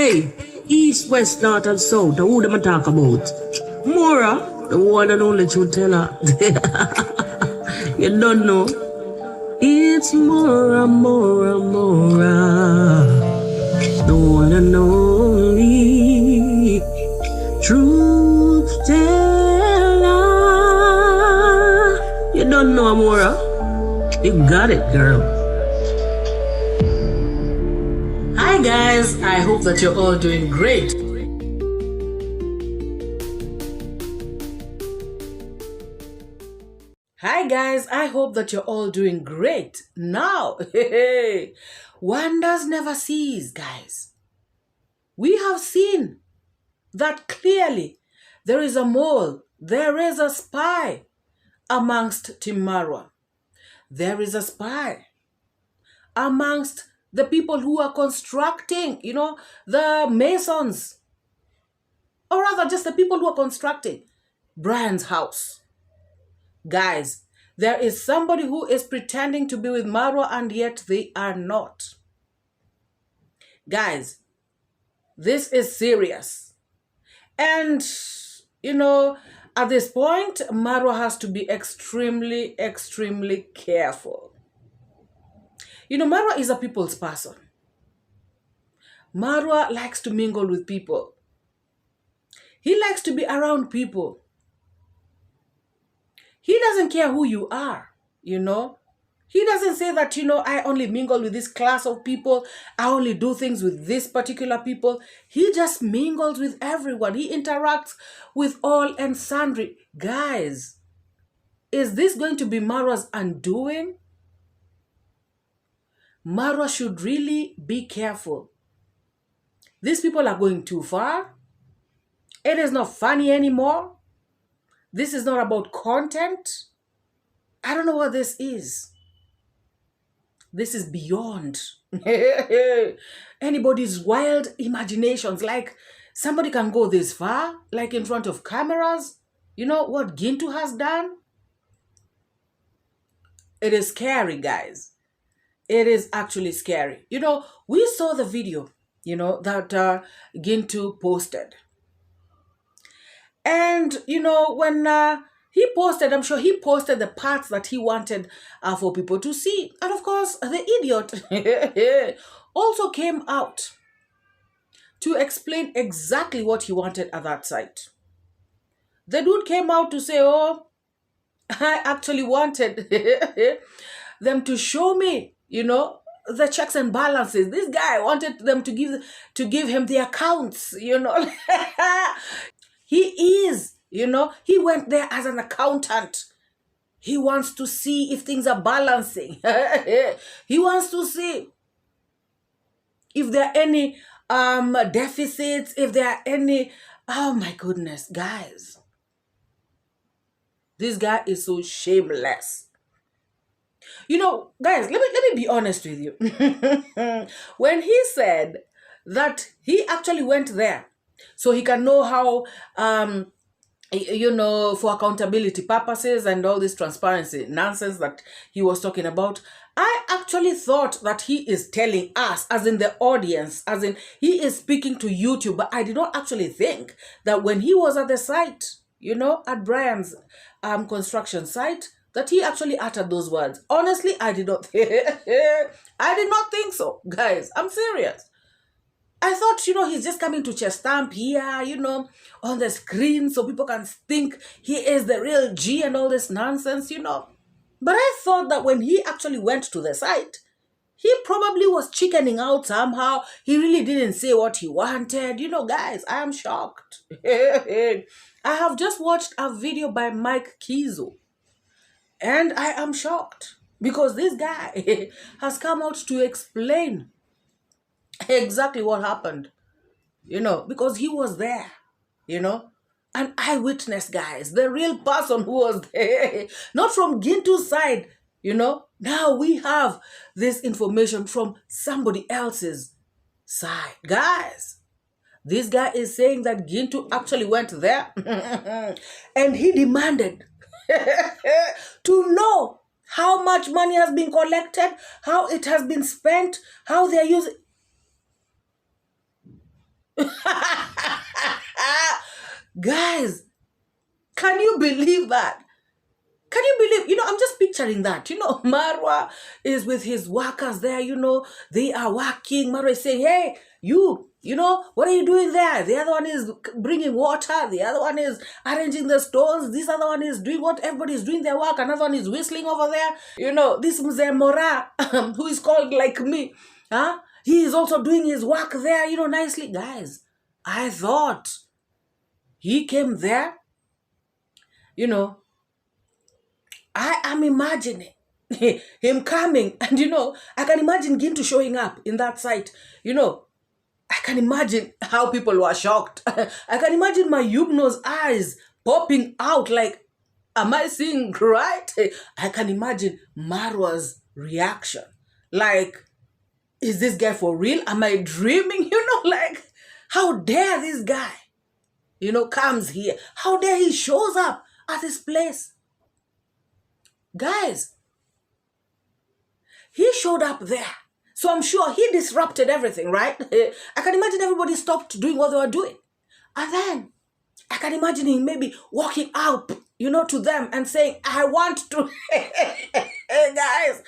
Hey, east, west, north, and south. Who them a talk about? MORAA, the one and only truth teller. You don't know. It's MORAA, MORAA, MORAA. The one and only truth teller. You don't know MORAA. You got it, girl. Hi guys, I hope that you're all doing great. Hi guys, I hope that you're all doing great. Now, wonders never cease, guys. We have seen that clearly there is a mole, there is a spy amongst Team MORAA. There is a spy amongst the people who are constructing, the masons, or rather just the people who are constructing Brian's house. Guys, there is somebody who is pretending to be with MORAA and yet they are not. Guys, this is serious. And, at this point, MORAA has to be extremely, extremely careful. MORAA is a people's person. MORAA likes to mingle with people. He likes to be around people. He doesn't care who you are, He doesn't say that, I only mingle with this class of people. I only do things with this particular people. He just mingles with everyone. He interacts with all and sundry. Guys, is this going to be MORAA's undoing? MORAA should really be careful. These people are going too far. It is not funny anymore. This is not about content. I don't know what this is. This is beyond anybody's wild imaginations. Like, somebody can go this far, like in front of cameras. You know what Gintu has done? It is scary, guys. It is actually scary. We saw the video, that Gintu posted. And, when he posted, I'm sure he posted the parts that he wanted for people to see. And of course, the idiot also came out to explain exactly what he wanted at that site. The dude came out to say, oh, I actually wanted them to show me, the checks and balances. This guy wanted them to give him the accounts, He is, he went there as an accountant. He wants to see if things are balancing. He wants to see if there are any deficits, if there are any, oh my goodness, guys. This guy is so shameless. Guys, let me be honest with you. When he said that he actually went there so he can know how, for accountability purposes and all this transparency nonsense that he was talking about, I actually thought that he is telling us, as in the audience, as in he is speaking to YouTube, but I did not actually think that when he was at the site, at Brian's construction site, that he actually uttered those words. Honestly, I did not think so, guys. I'm serious. I thought, he's just coming to chest stamp here, on the screen so people can think he is the real G and all this nonsense, But I thought that when he actually went to the site, he probably was chickening out somehow. He really didn't say what he wanted. Guys, I am shocked. I have just watched a video by Kizo, and I am shocked because this guy has come out to explain exactly what happened, because he was there, an eyewitness, guys, the real person who was there, not from Gintu's side, Now we have this information from somebody else's side. Guys, this guy is saying that Gintu actually went there and he demanded to know how much money has been collected, how it has been spent, how they're using. Guys, can you believe that? Can you believe, I'm just picturing that. Marwa is with his workers there, they are working. Marwa is saying, hey, what are you doing there? The other one is bringing water. The other one is arranging the stones. This other one is doing what everybody is doing their work. Another one is whistling over there. This Mzee MORAA, who is called like me, he is also doing his work there, nicely. Guys, I thought he came there, I am imagining him coming, and I can imagine Gintu showing up in that site. I can imagine how people were shocked. I can imagine my Yubno's eyes popping out like, am I seeing right? I can imagine Marwa's reaction. Like, is this guy for real? Am I dreaming? Like, how dare this guy, comes here? How dare he shows up at this place? Guys, he showed up there. So I'm sure he disrupted everything, right? I can imagine everybody stopped doing what they were doing. And then I can imagine him maybe walking out, to them and saying, I want to, guys,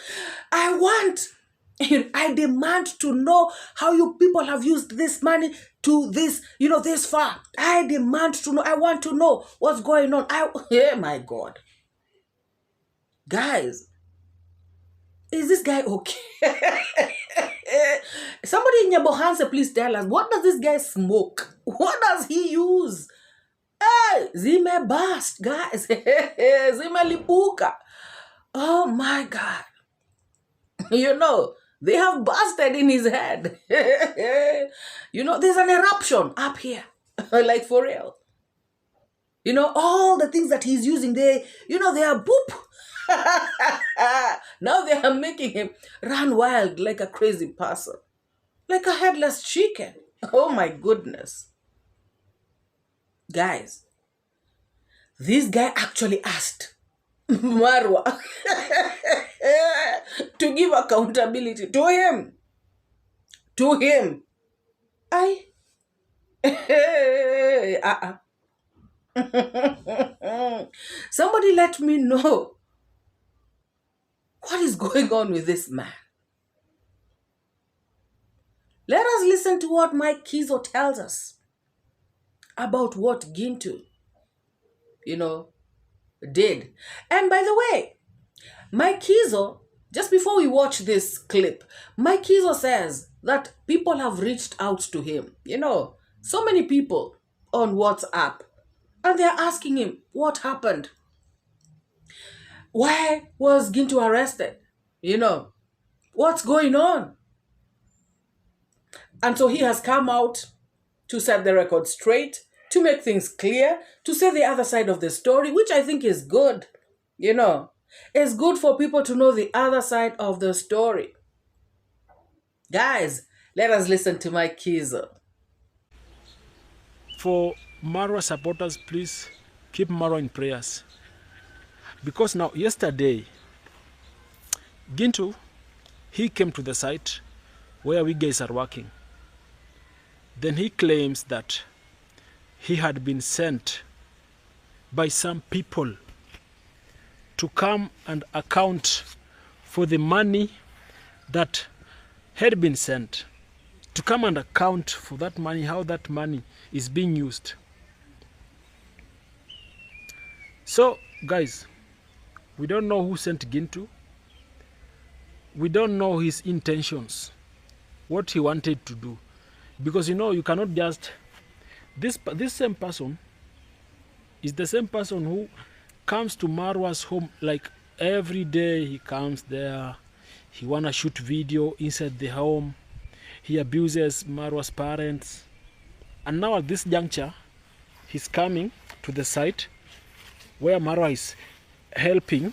I demand to know how you people have used this money to this, this far. I demand to know. I want to know what's going on. Oh my God. Guys, is this guy okay? Somebody in Nyabohansa, please tell us, what does this guy smoke? What does he use? Hey, zime bust, guys. Zime lipuka. Oh my God. They have busted in his head. There's an eruption up here. Like for real. All the things that he's using, they are boop. Now they are making him run wild like a crazy person. Like a headless chicken. Oh my goodness. Guys, this guy actually asked Marwa to give accountability to him. To him. Somebody let me know what is going on with this man. Let us listen to what Mike Kizo tells us about what Gintu, did. And by the way, Mike Kizo, just before we watch this clip, Mike Kizo says that people have reached out to him. So many people on WhatsApp. And they're asking him, what happened? Why was Gintu arrested? What's going on? And so he has come out to set the record straight, to make things clear, to say the other side of the story, which I think is good. It's good for people to know the other side of the story. Guys, let us listen to my Kizo. For Marwa supporters, please keep Marwa in prayers. Because now, yesterday, Gintu, he came to the site where we guys are working. Then he claims that he had been sent by some people to come and account for the money that had been sent. To come and account for that money, how that money is being used. So, guys, we don't know who sent Gintu. We don't know his intentions, what he wanted to do. Because, you cannot just... This same person is the same person who comes to Marwa's home, like every day he comes there. He want to shoot video inside the home. He abuses Marwa's parents. And now at this juncture, he's coming to the site where Marwa is helping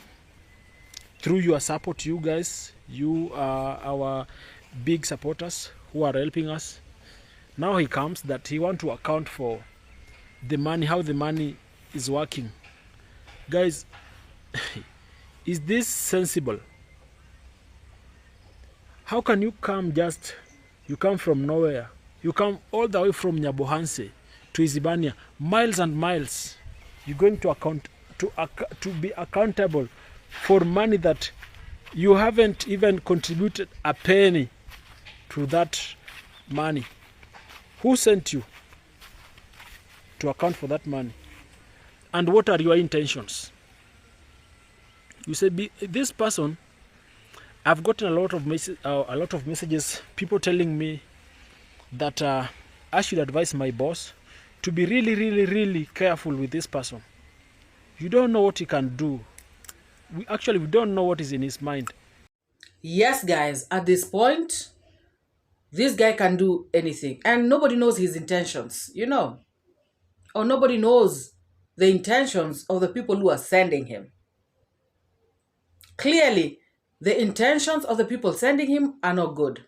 through your support. You guys, you are our big supporters who are helping us. Now he comes that he want to account for the money, how the money is working. Guys, is this sensible? How can you come you come from nowhere? You come all the way from Nyabohanse to Isibania, miles and miles. You're going to be accountable for money that you haven't even contributed a penny to that money. Who sent you to account for that money? And what are your intentions? You say, this person, I've gotten a lot of messages, people telling me that I should advise my boss to be really, really, really careful with this person. You don't know what he can do. We don't know what is in his mind. Yes, guys, at this point, this guy can do anything. And nobody knows his intentions, you know. Or nobody knows the intentions of the people who are sending him. Clearly, the intentions of the people sending him are not good.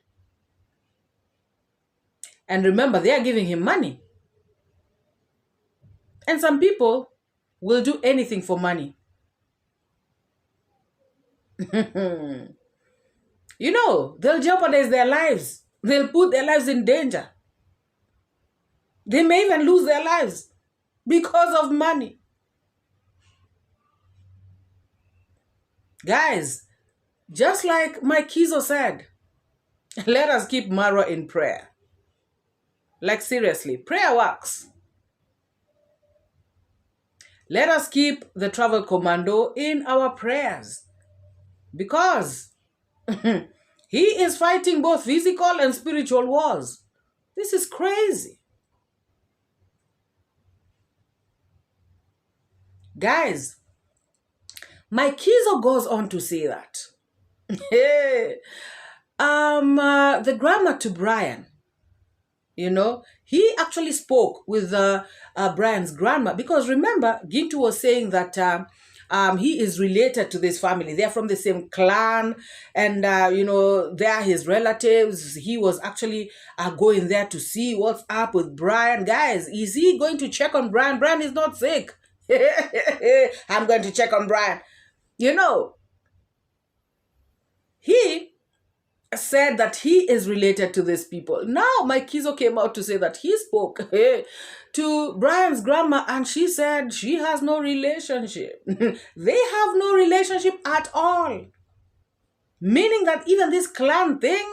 And remember, they are giving him money. And some people will do anything for money. You know, they'll jeopardize their lives. They'll put their lives in danger. They may even lose their lives because of money. Guys, just like my Kizo said, let us keep MORAA in prayer. Like seriously, prayer works. Let us keep the travel commando in our prayers because he is fighting both physical and spiritual wars. This is crazy. Guys, my Kizo goes on to say that the grandma to Brian, you know, he actually spoke with Brian's grandma because remember, Gintu was saying that he is related to this family. They're from the same clan and, you know, they're his relatives. He was actually going there to see what's up with Brian. Guys, is he going to check on Brian? Brian is not sick. I'm going to check on Brian. You know, he said that he is related to these people. Now, my Kizo came out to say that he spoke to Brian's grandma and she said she has no relationship. They have no relationship at all. Meaning that even this clan thing,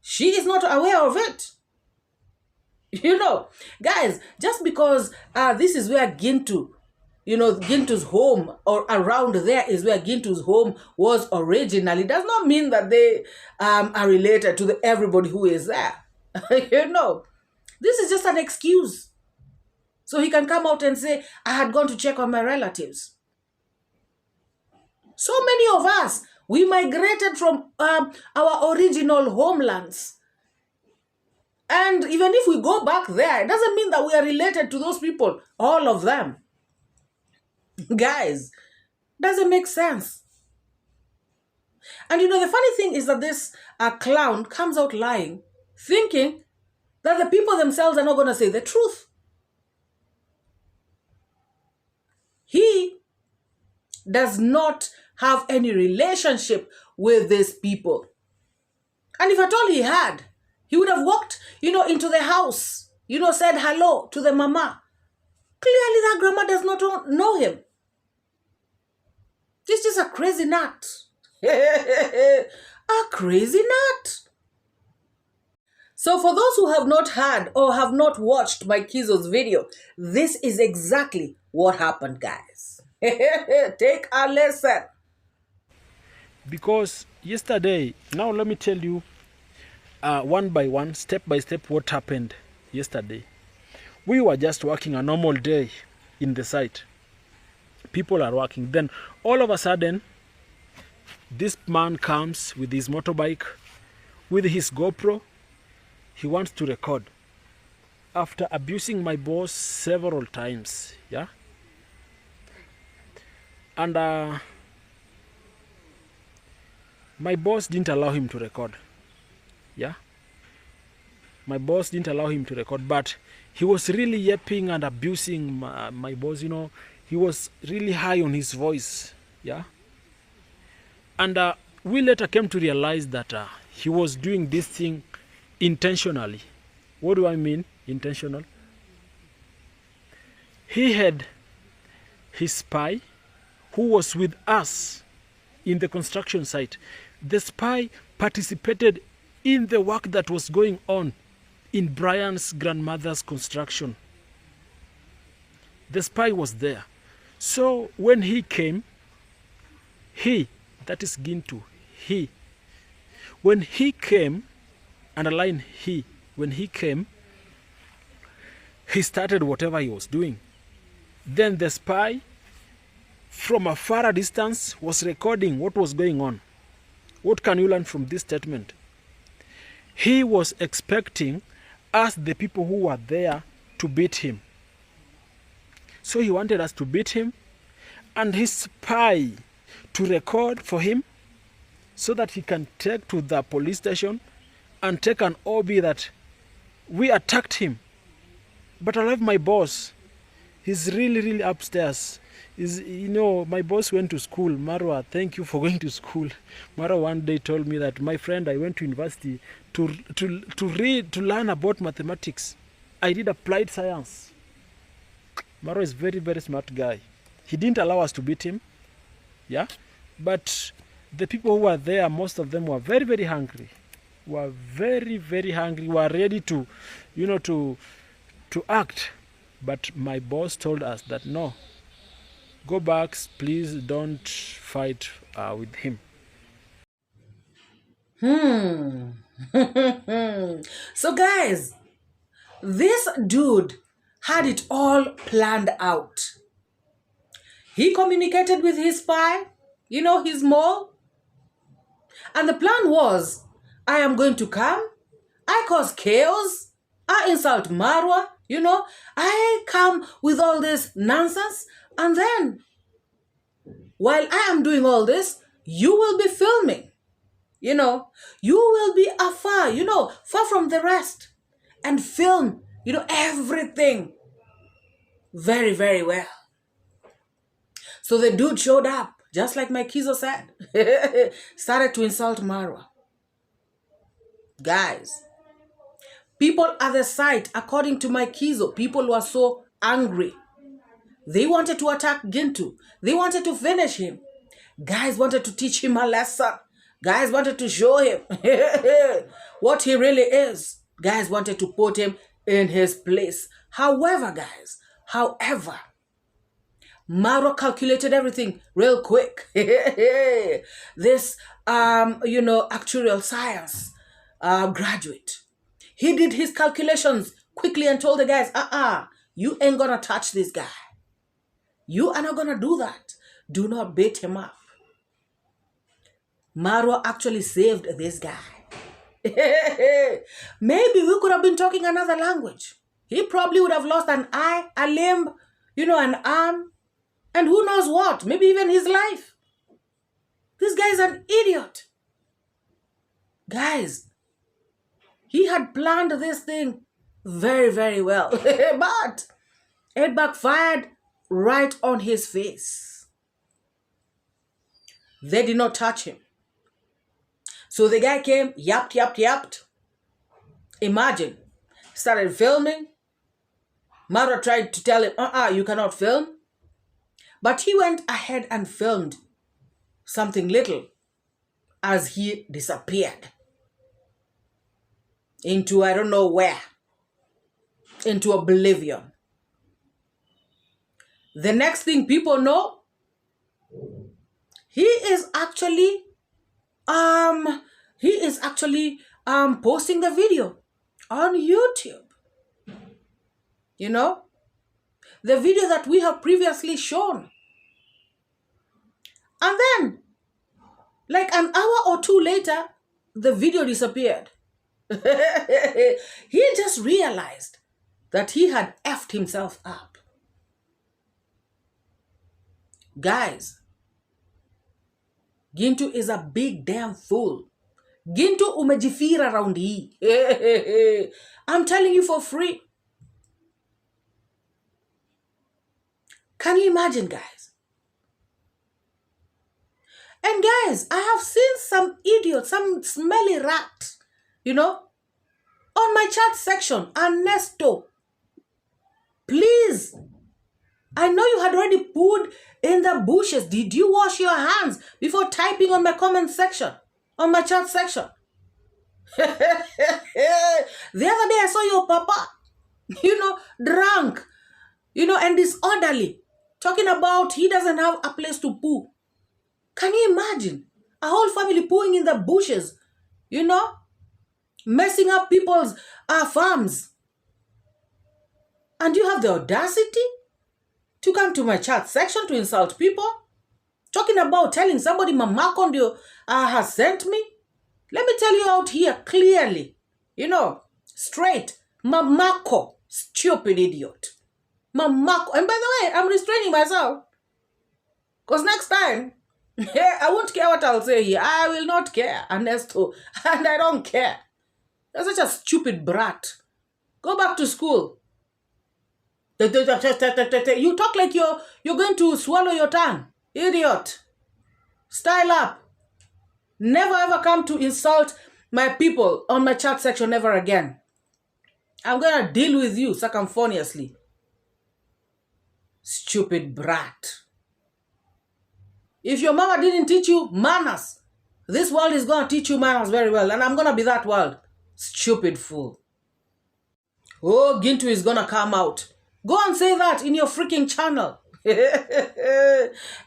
she is not aware of it. You know, guys, just because this is where Gintu, you know, Gintu's home or around there is where Gintu's home was originally, does not mean that they are related to everybody who is there. You know, this is just an excuse. So he can come out and say, I had gone to check on my relatives. So many of us, we migrated from our original homelands. And even if we go back there, it doesn't mean that we are related to those people, all of them. Guys, doesn't make sense. And you know, the funny thing is that this clown comes out lying, thinking that the people themselves are not going to say the truth. He does not have any relationship with these people. And if at all he had, he would have walked, you know, into the house, you know, said hello to the mama. Clearly that grandma does not know him. This is a crazy nut. A crazy nut. So for those who have not heard or have not watched my Kizo's video, this is exactly what happened, guys. Take a lesson. Because yesterday, now let me tell you one by one, step by step, what happened yesterday. We were just working a normal day in the site. People are working. Then all of a sudden, this man comes with his motorbike, with his GoPro. He wants to record. After abusing my boss several times, yeah? And my boss didn't allow him to record, yeah? My boss didn't allow him to record, but he was really yapping and abusing my boss, you know. He was really high on his voice, yeah? And we later came to realize that he was doing this thing intentionally, What do I mean intentional? He had his spy who was with us in the construction site. The spy participated in the work that was going on in Brian's grandmother's construction. The spy was there. So when he came, that is Gintu, when he came, underline when he came, he started whatever he was doing. Then the spy, from a far distance, was recording what was going on. What can you learn from this statement? He was expecting us, the people who were there, to beat him. So he wanted us to beat him, and his spy to record for him so that he can take to the police station and take an OB that we attacked him. But I love my boss. He's really upstairs. My boss went to school. Marwa, thank you for going to school. Marwa one day told me that, my friend, I went to university to learn about mathematics. I did applied science. Marwa is very smart guy. He didn't allow us to beat him. Yeah? But the people who were there, most of them were very hungry. Were very hungry. Were ready to, to act. But my boss told us that no, go back, please don't fight with him. So guys, this dude had it all planned out. He communicated with his spy, his mole. And the plan was, I am going to come, I cause chaos, I insult Marwa, I come with all this nonsense, and then, while I am doing all this, you will be filming. You will be afar, far from the rest, and film, everything very well. So the dude showed up, just like my Kizo said, started to insult Marwa. Guys, people at the site, according to my Kizo, people were so angry. They wanted to attack Gintu. They wanted to finish him. Guys wanted to teach him a lesson. Guys wanted to show him what he really is. Guys wanted to put him in his place. However, Marwa calculated everything real quick. This, actuarial science graduate. He did his calculations quickly and told the guys, you ain't gonna touch this guy. You are not gonna do that. Do not beat him up. Marwa actually saved this guy. Maybe we could have been talking another language. He probably would have lost an eye, a limb, an arm, and who knows what, maybe even his life. This guy's an idiot. Guys, he had planned this thing very well, but it backfired right on his face. They did not touch him. So the guy came, yapped. Imagine, started filming. Marwa tried to tell him, you cannot film. But he went ahead and filmed something little as he disappeared into I don't know where, into oblivion. The next thing people know, he is actually posting the video on YouTube. The video that we have previously shown. And then, like an hour or two later, the video disappeared. He just realized that he had effed himself up. Guys, Gintu is a big damn fool. Gintu umejifira around hii. I'm telling you for free. Can you imagine, guys? And guys, I have seen some idiot, some smelly rat, on my chat section, Ernesto, please, I know you had already pooed in the bushes. Did you wash your hands before typing on my comment section, on my chat section? The other day I saw your papa, drunk, and disorderly, talking about he doesn't have a place to poo. Can you imagine a whole family pooing in the bushes, messing up people's farms? And you have the audacity to come to my chat section to insult people, talking about telling somebody Mamakondo has sent me. Let me tell you out here clearly, straight, Mamako, stupid idiot. Mamako. And by the way, I'm restraining myself. Because next time, I won't care what I'll say here. I will not care, Ernesto. And I don't care. You're such a stupid brat. Go back to school. You talk like you're going to swallow your tongue. Idiot. Style up. Never ever come to insult my people on my chat section ever again. I'm going to deal with you circumfoniously. Stupid brat. If your mama didn't teach you manners, this world is going to teach you manners very well. And I'm going to be that world. Stupid fool. Oh, Gintu is going to come out. Go and say that in your freaking channel.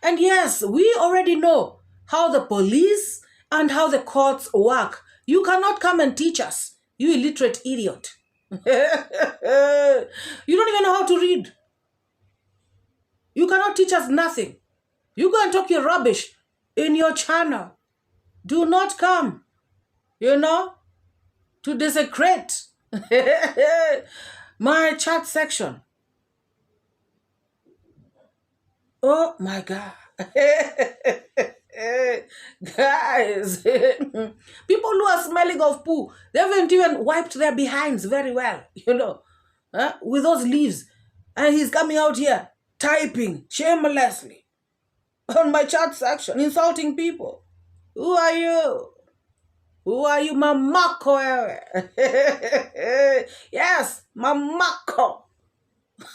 And yes, we already know how the police and how the courts work. You cannot come and teach us, you illiterate idiot. You don't even know how to read. You cannot teach us nothing. You go and talk your rubbish in your channel. Do not come, to desecrate my chat section. Oh my God. Guys, people who are smelling of poo, they haven't even wiped their behinds very well, with those leaves. And he's coming out here typing shamelessly on my chat section, insulting people. Who are you? Who are you, Mamako? Yes, Mamako.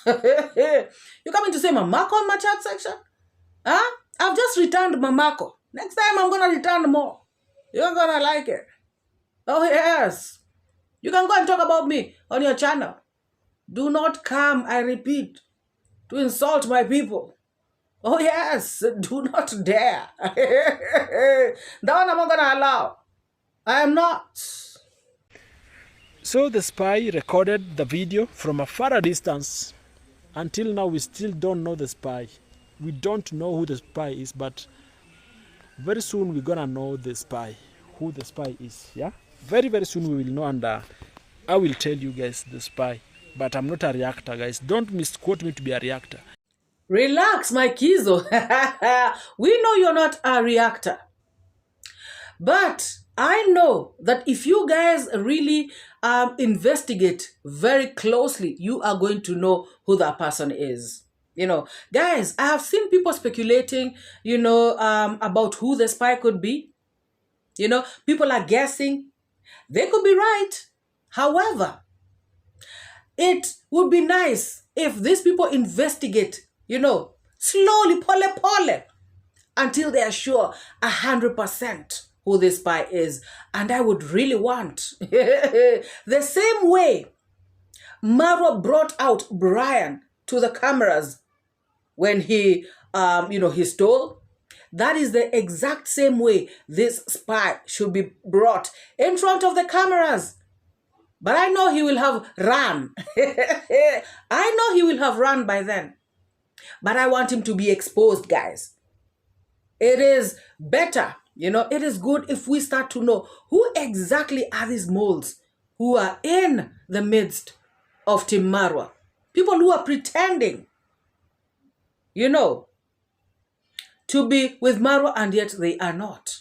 You coming to say Mamako on my chat section? Huh? I've just returned Mamako. Next time I'm going to return more. You're going to like it. Oh, yes. You can go and talk about me on your channel. Do not come, I repeat, to insult my people. Oh, yes. Do not dare. That one I'm not going to allow. I am not. So the spy recorded the video from a far distance. Until now, we still don't know the spy. We don't know who the spy is, but very soon we're gonna know the spy, who the spy is. Yeah, very soon we will know, and I will tell you guys the spy. But I'm not a reactor, guys. Don't misquote me to be a reactor. Relax, my Kizo. We know you're not a reactor, but I know that if you guys really investigate very closely, you are going to know who that person is. Guys, I have seen people speculating, about who the spy could be. People are guessing. They could be right. However, it would be nice if these people investigate, slowly, pole, until they are sure 100% who this spy is. And I would really want the same way MORAA brought out Brian to the cameras when he stole. That is the exact same way this spy should be brought in front of the cameras. But I know he will have run. I know he will have run by then. But I want him to be exposed, guys. It is better, it is good if we start to know who exactly are these moles who are in the midst of Team MORAA. People who are pretending, to be with MORAA and yet they are not.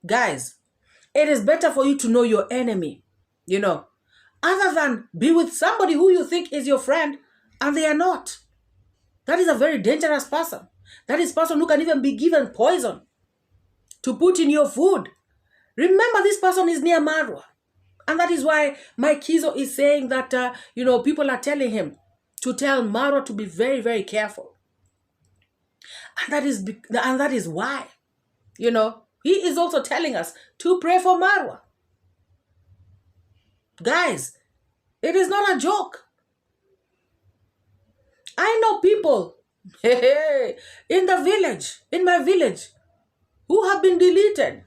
Guys, it is better for you to know your enemy, other than be with somebody who you think is your friend and they are not. That is a very dangerous person. That is a person who can even be given poison to put in your food. Remember, this person is near MORAA. And that is why my Kizo is saying that, people are telling him to tell MORAA to be very, very careful. And that is why, he is also telling us to pray for MORAA. Guys, it is not a joke. I know people in my village, who have been deleted.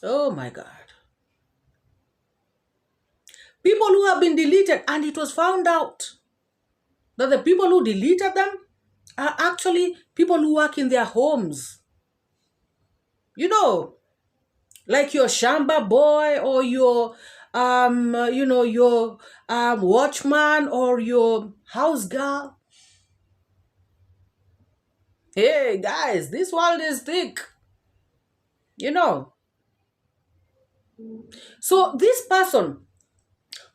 Oh my God. People who have been deleted, and it was found out that the people who deleted them are actually people who work in their homes. Like your Shamba boy or your watchman or your house girl. Hey guys, this world is thick. So this person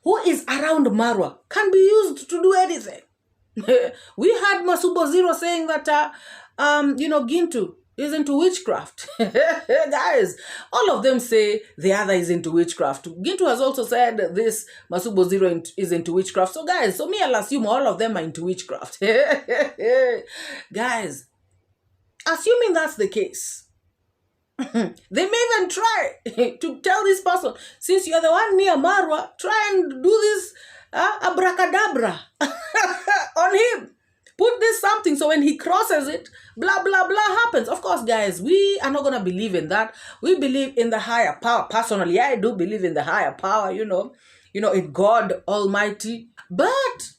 who is around MORAA can be used to do anything. We had Masubo Zero saying that Gintu is into witchcraft. Guys, all of them say the other is into witchcraft. Gintu has also said this Masubo Zero is into witchcraft. So guys, me I'll assume all of them are into witchcraft. Guys, assuming that's the case, they may even try to tell this person, since you're the one near MORAA, try and do this abracadabra on him. Put this something so when he crosses it, blah, blah, blah happens. Of course, guys, we are not going to believe in that. We believe in the higher power. Personally, I do believe in the higher power, in God Almighty. But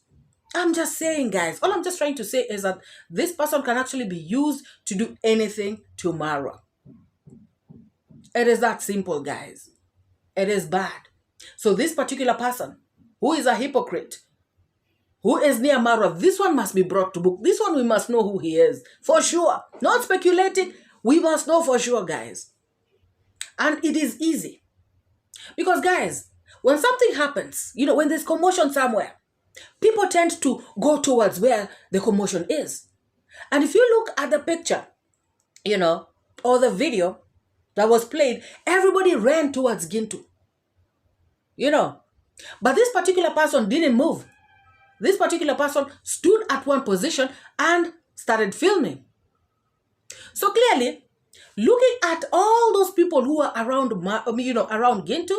I'm just saying, guys, all I'm just trying to say is that this person can actually be used to do anything to MORAA. It is that simple, guys. It is bad. So this particular person, who is a hypocrite, who is near MORAA, this one must be brought to book. This one, we must know who he is. For sure. Not speculating. We must know for sure, guys. And it is easy. Because, guys, when something happens, when there's commotion somewhere, people tend to go towards where the commotion is. And if you look at the picture, or the video that was played, everybody ran towards Gintu. But this particular person didn't move. This particular person stood at one position and started filming. So clearly, looking at all those people who are around, around Gintu,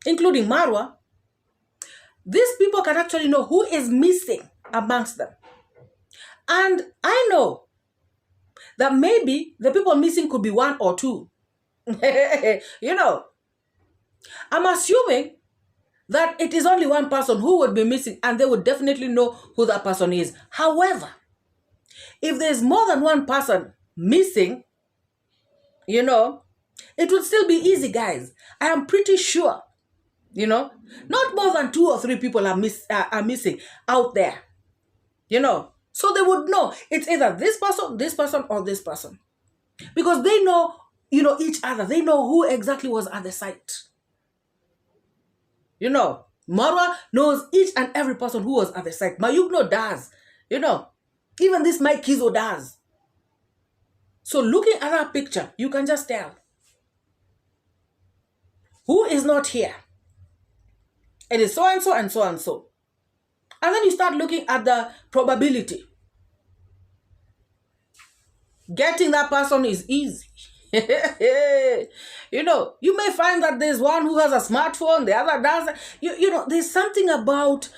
including MORAA, these people can actually know who is missing amongst them. And I know that maybe the people missing could be one or two. I'm assuming that it is only one person who would be missing, and they would definitely know who that person is. However, if there's more than one person missing, it would still be easy, guys. I am pretty sure, not more than 2 or 3 people are missing out there, So they would know it's either this person, or this person. Because they know, each other. They know who exactly was at the site. MORAA knows each and every person who was at the site. Mayugno does. Even this Mike Kizo does. So looking at that picture, you can just tell who is not here. It is so-and-so and so-and-so. And then you start looking at the probability. Getting that person is easy. You may find that there's one who has a smartphone, the other doesn't. There's something about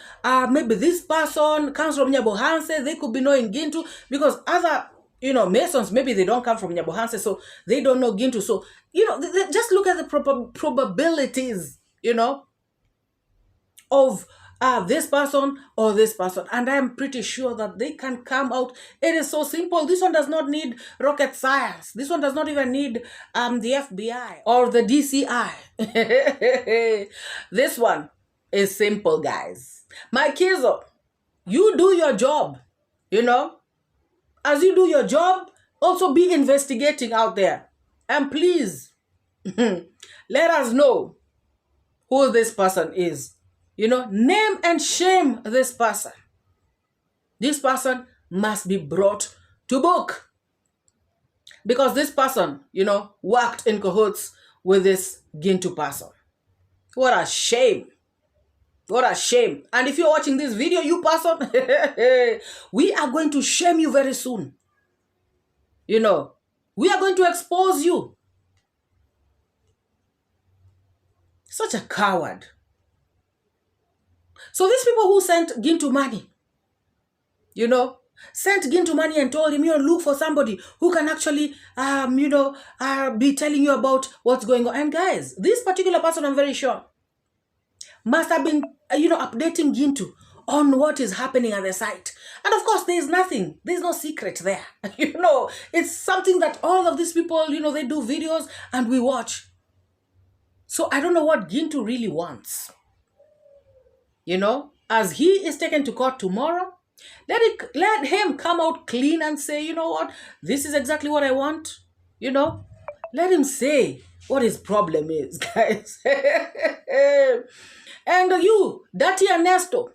maybe this person comes from Nyabohanse. They could be knowing Gintu because other, Masons, maybe they don't come from Nyabohanse, so they don't know Gintu. So, they just look at the probabilities, of this person or this person, and I'm pretty sure that they can come out. It is so simple. This one does not need rocket science. This one does not even need the FBI or the DCI. This one is simple, guys. My Kizo, you do your job. As you do your job, also be investigating out there, and please let us know who this person is. Name and shame this person. This person must be brought to book. Because this person, worked in cahoots with this Gintu person. What a shame. What a shame. And if you're watching this video, you person, we are going to shame you very soon. You know, we are going to expose you. Such a coward. So these people who sent Gintu money, you know, sent Gintu money and told him, you know, look for somebody who can actually, be telling you about what's going on. And guys, this particular person, I'm very sure, must have been, updating Gintu on what is happening at the site. And of course, there's no secret there. It's something that all of these people, they do videos and we watch. So I don't know what Gintu really wants. As he is taken to court tomorrow, let him come out clean and say, you know what, this is exactly what I want. Let him say what his problem is, guys. And you, dirty Ernesto,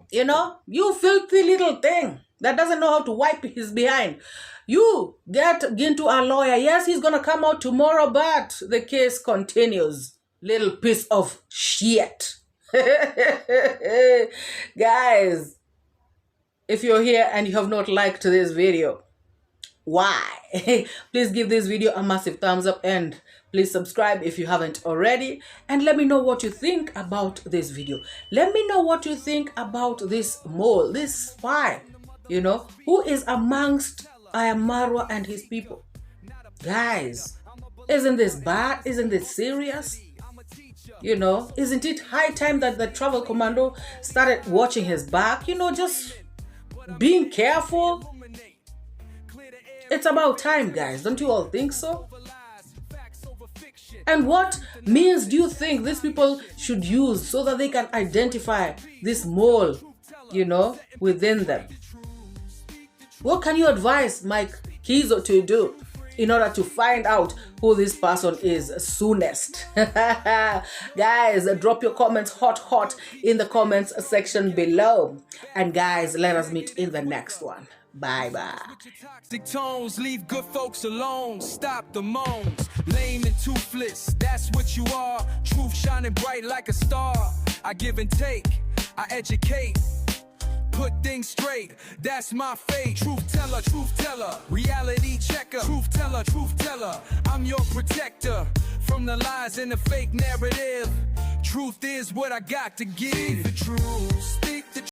you filthy little thing that doesn't know how to wipe his behind. You get Gintu a lawyer. Yes, he's going to come out tomorrow, but the case continues. Little piece of shit. Guys, if you're here and you have not liked this video, why? Please give this video a massive thumbs up and please subscribe if you haven't already, and let me know what you think about this video. Let me know what you think about this mole, this spy, who is amongst iammarwa and his people. Guys, isn't this bad? Isn't this serious? Isn't it high time that the travel commando started watching his back? Just being careful. It's about time, guys. Don't you all think so? And what means do you think these people should use so that they can identify this mole, within them? What can you advise Mike Kizo to do in order to find out who this person is soonest? Guys, drop your comments hot in the comments section below. And guys, let us meet in the next one. Bye-bye. Toxic tones leave good folks alone. Stop the moans. Lame and toothless, that's what you are. Truth shining bright like a star. I give and take, I educate. Put things straight, that's my fate. Truth teller, reality checker. Truth teller, I'm your protector. From the lies and the fake narrative, truth is what I got to give. Speak the truth, speak the